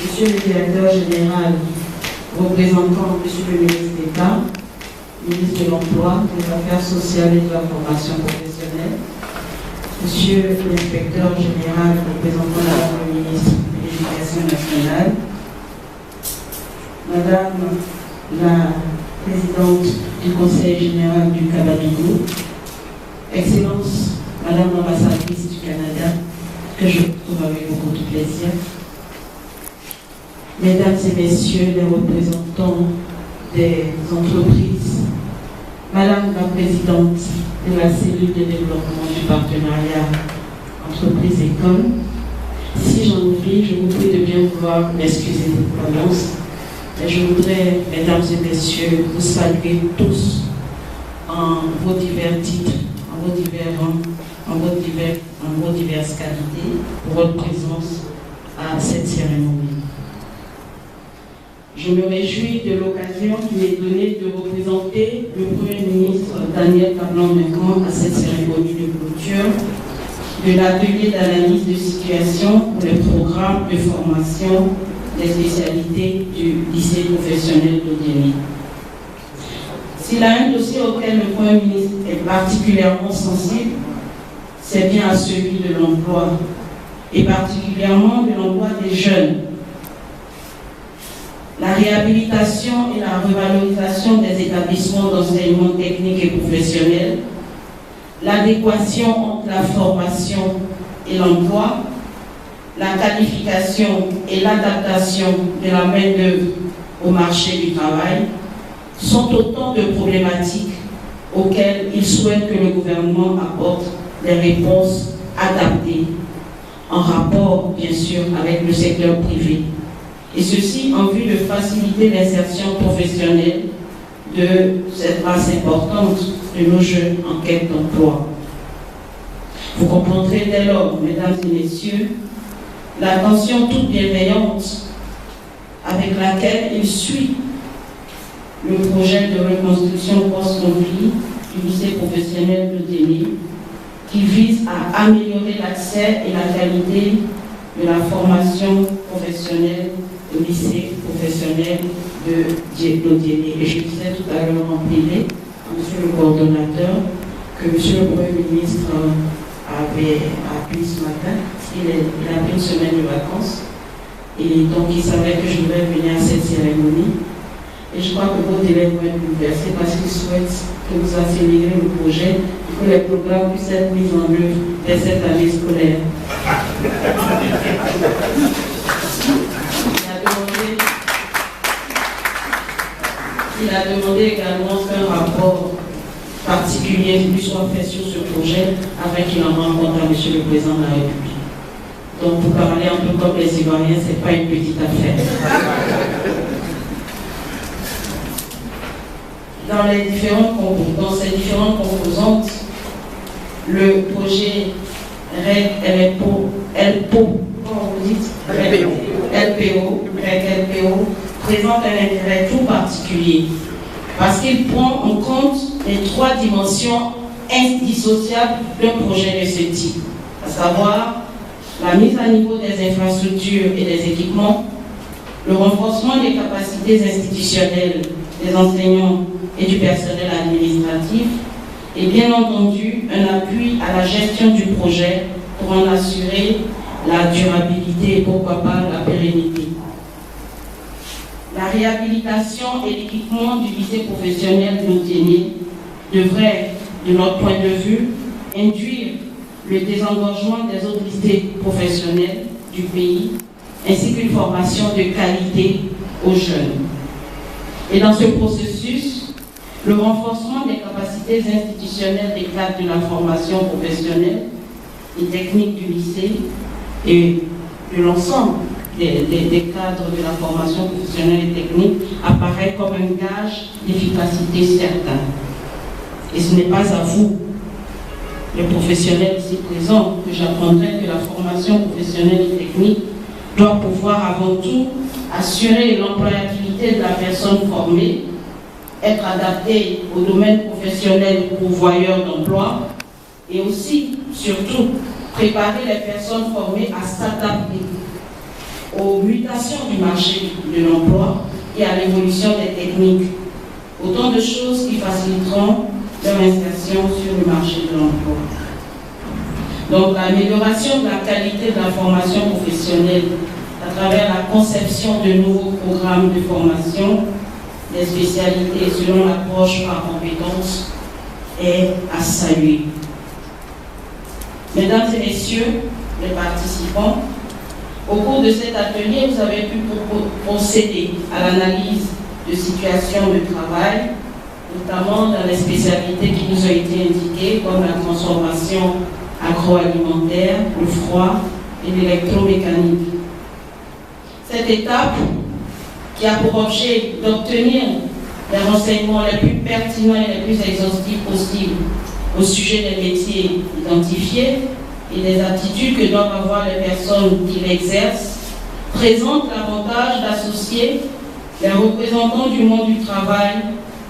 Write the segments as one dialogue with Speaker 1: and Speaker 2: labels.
Speaker 1: Monsieur le directeur général, représentant Monsieur le ministre d'État, ministre de l'Emploi, des Affaires sociales et de la formation professionnelle, Monsieur l'inspecteur général, représentant le ministre de l'Éducation nationale, Madame la présidente du Conseil général du Kabadigo, Excellence, Madame l'ambassadrice du Canada, que je retrouve avec beaucoup de plaisir, Mesdames et Messieurs les représentants des entreprises, Madame la présidente de la cellule de développement du partenariat entreprise-école, si j'en oublie, je vous prie de bien vouloir m'excuser pour l'annonce. Et je voudrais, mesdames et messieurs, vous saluer tous en vos divers titres, en vos diverses qualités, pour votre présence à cette cérémonie. Je me réjouis de l'occasion qui m'est donnée de représenter le Premier ministre Daniel Kablan-Menkan à cette cérémonie de clôture de l'atelier d'analyse de situation pour les programmes de formation des spécialités du lycée professionnel d'Odiémy. S'il y a un dossier auquel le Premier ministre est particulièrement sensible, c'est bien à celui de l'emploi, et particulièrement de l'emploi des jeunes. La réhabilitation et la revalorisation des établissements d'enseignement technique et professionnel, l'adéquation entre la formation et l'emploi, la qualification et l'adaptation de la main-d'œuvre au marché du travail sont autant de problématiques auxquelles il souhaite que le gouvernement apporte des réponses adaptées en rapport, bien sûr, avec le secteur privé. Et ceci en vue de faciliter l'insertion professionnelle de cette masse importante de nos jeunes en quête d'emploi. Vous comprendrez dès lors, mesdames et messieurs, l'attention toute bienveillante avec laquelle il suit le projet de reconstruction post-conflit du lycée professionnel d'Odiémy, qui vise à améliorer l'accès et la qualité de la formation professionnelle au lycée professionnel d'Odiémy. Et je disais tout à l'heure en privé à monsieur le coordonnateur que monsieur le Premier ministre avait appuyé ce matin. Il a pris une semaine de vacances et donc il savait que je devais venir à cette cérémonie. Et je crois que vos délais vont être bouleversés parce qu'il souhaite que vous accélériez le projet et que les programmes puissent être mis en œuvre dès cette année scolaire. Il a demandé également qu'un rapport particulier lui soit fait sur ce projet afin qu'il en rencontre à M. le Président de la République. Donc, pour parler un peu comme les Ivoiriens, ce n'est pas une petite affaire. Dans ces différentes composantes, le projet LPO, comment vous dites LPO présente un intérêt tout particulier parce qu'il prend en compte les trois dimensions indissociables d'un projet de ce type, à savoir la mise à niveau des infrastructures et des équipements, le renforcement des capacités institutionnelles des enseignants et du personnel administratif, et bien entendu un appui à la gestion du projet pour en assurer la durabilité et pourquoi pas la pérennité. La réhabilitation et l'équipement du lycée professionnel d'Odiémy devrait, de notre point de vue, induire le désengorgement des autres lycées professionnels du pays, ainsi qu'une formation de qualité aux jeunes. Et dans ce processus, le renforcement des capacités institutionnelles des cadres de la formation professionnelle et technique du lycée et de l'ensemble des cadres de la formation professionnelle et technique apparaît comme un gage d'efficacité certain. Et ce n'est pas à vous, les professionnels ici présents, que j'apprendrai que la formation professionnelle et technique doit pouvoir avant tout assurer l'employabilité de la personne formée, être adaptée au domaine professionnel pourvoyeur d'emploi et aussi, surtout, préparer les personnes formées à s'adapter aux mutations du marché de l'emploi et à l'évolution des techniques. Autant de choses qui faciliteront leur insertion sur le marché de l'emploi. Donc l'amélioration de la qualité de la formation professionnelle à travers la conception de nouveaux programmes de formation, des spécialités selon l'approche par compétences est à saluer. Mesdames et messieurs les participants, au cours de cet atelier, vous avez pu procéder à l'analyse de situation de travail, notamment dans les spécialités qui nous ont été indiquées, comme la transformation agroalimentaire, le froid et l'électromécanique. Cette étape, qui a pour objet d'obtenir les renseignements les plus pertinents et les plus exhaustifs possibles au sujet des métiers identifiés et des aptitudes que doivent avoir les personnes qui l'exercent, présente l'avantage d'associer les représentants du monde du travail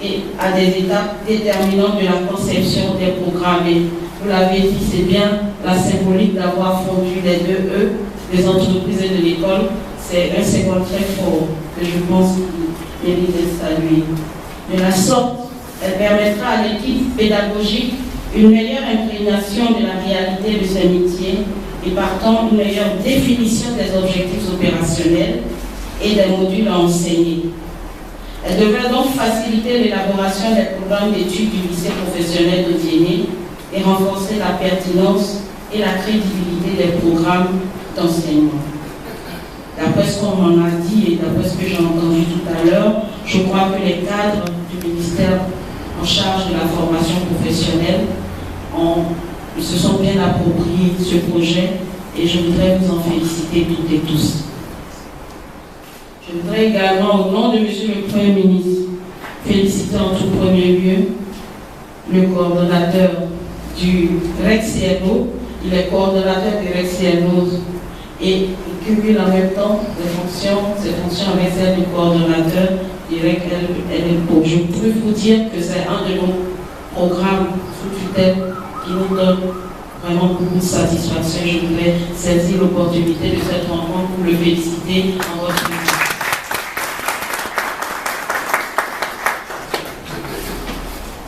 Speaker 1: et à des étapes déterminantes de la conception des programmes. Et vous l'avez dit, c'est bien la symbolique d'avoir fondu les deux E, des entreprises et de l'école. C'est un symbole très fort que je pense qu'il mérite d'être salué. De la sorte, elle permettra à l'équipe pédagogique une meilleure imprégnation de la réalité de ces métiers et partant une meilleure définition des objectifs opérationnels et des modules à enseigner. Elle devrait donc faciliter l'élaboration des programmes d'études du lycée professionnel de Diéné et renforcer la pertinence et la crédibilité des programmes d'enseignement. D'après ce qu'on m'en a dit et d'après ce que j'ai entendu tout à l'heure, je crois que les cadres du ministère en charge de la formation professionnelle se sont bien appropriés ce projet et je voudrais vous en féliciter toutes et tous. Je voudrais également, au nom de Monsieur le Premier ministre, féliciter en tout premier lieu le coordonnateur du REC-CNO. Il est coordonnateur du REC-CNO et il cumule en même temps ses fonctions avec celles du coordonnateur du REC-LPO. Je peux vous dire que c'est un de nos programmes sous tutelle qui nous donne vraiment beaucoup de satisfaction. Je voudrais saisir l'opportunité de cette rencontre pour le féliciter en votre nom.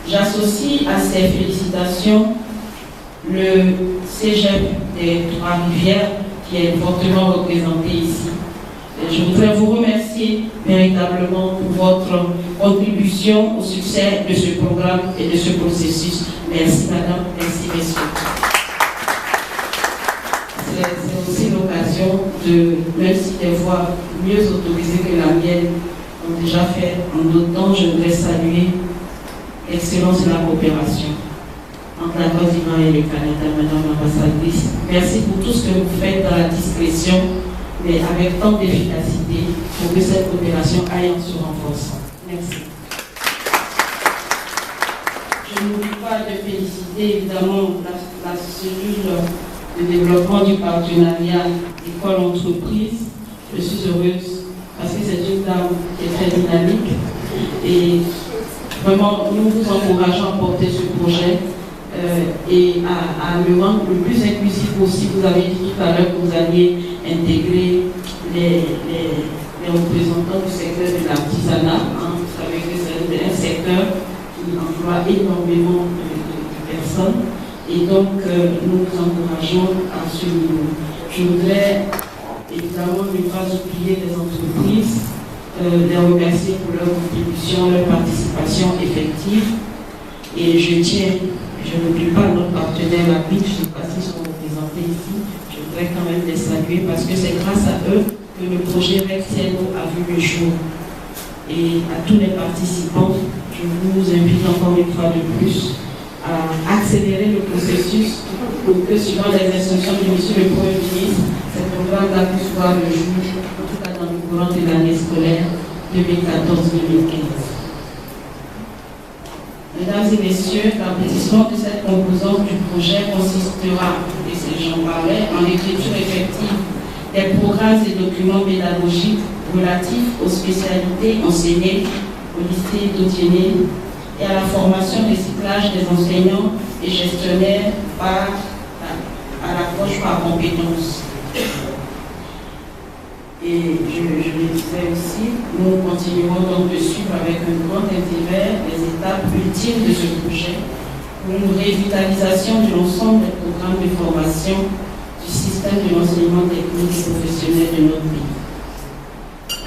Speaker 1: J'associe à ces félicitations le Cégep des Trois-Rivières qui est fortement représenté ici. Et je voudrais vous remercier véritablement pour votre contribution au succès de ce programme et de ce processus. Merci madame, merci messieurs. C'est aussi l'occasion de, même si des voix mieux autorisées que la mienne ont déjà fait en d'autres temps, je voudrais saluer l'excellence de la coopération entre la Côte d'Ivoire et le Canada, madame l'ambassadrice. Merci pour tout ce que vous faites dans la discrétion, mais avec tant d'efficacité pour que cette coopération aille en se renforçant. Merci. Je n'oublie pas de féliciter évidemment la cellule de développement du partenariat école-entreprise. Je suis heureuse parce que c'est une dame qui est très dynamique et vraiment nous vous encourageons à porter ce projet et à le rendre le plus inclusif possible. Vous avez dit tout à l'heure que vous alliez intégrer les représentants du secteur de l'artisanat. Vous savez que c'est un secteur qui emploie énormément de personnes et donc nous vous encourageons à ce niveau. Je voudrais évidemment ne pas oublier les entreprises, les remercier pour leur contribution, leur participation effective et je n'oublie pas notre partenaire la BIC, je ne sais pas s'ils sont représentés ici, je voudrais quand même les saluer parce que c'est grâce à eux que le projet REC-CNO a vu le jour. Et à tous les participants, je vous invite encore une fois de plus à accélérer le processus pour que, suivant les instructions de Monsieur le Premier ministre, ce programme-là puisse voir le jour, en tout cas dans le courant de l'année scolaire 2014-2015. Mesdames et messieurs, l'aboutissement de cette composante du projet consistera, et j'en parlais, en l'écriture effective des programmes et documents pédagogiques relatifs aux spécialités enseignées au lycée d'Odiéné et à la formation et recyclage des enseignants et gestionnaires à l'approche par compétences. Et je le disais aussi, nous continuerons donc de suivre avec un grand intérêt les étapes ultimes de ce projet pour une revitalisation de l'ensemble des programmes de formation du système de l'enseignement technique et professionnel de notre pays.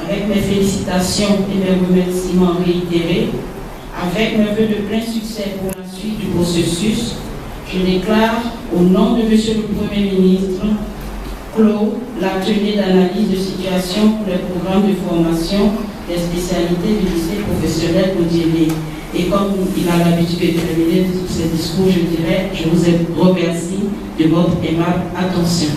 Speaker 1: Avec mes félicitations et mes remerciements réitérés, avec mes vœux de plein succès pour la suite du processus, je déclare au nom de M. le Premier ministre clos l'atelier d'analyse de situation pour les programmes de formation des spécialités du lycée professionnel Goudjélé. Et comme il a l'habitude de terminer tous ses discours, je dirais, je vous remercie de votre aimable attention.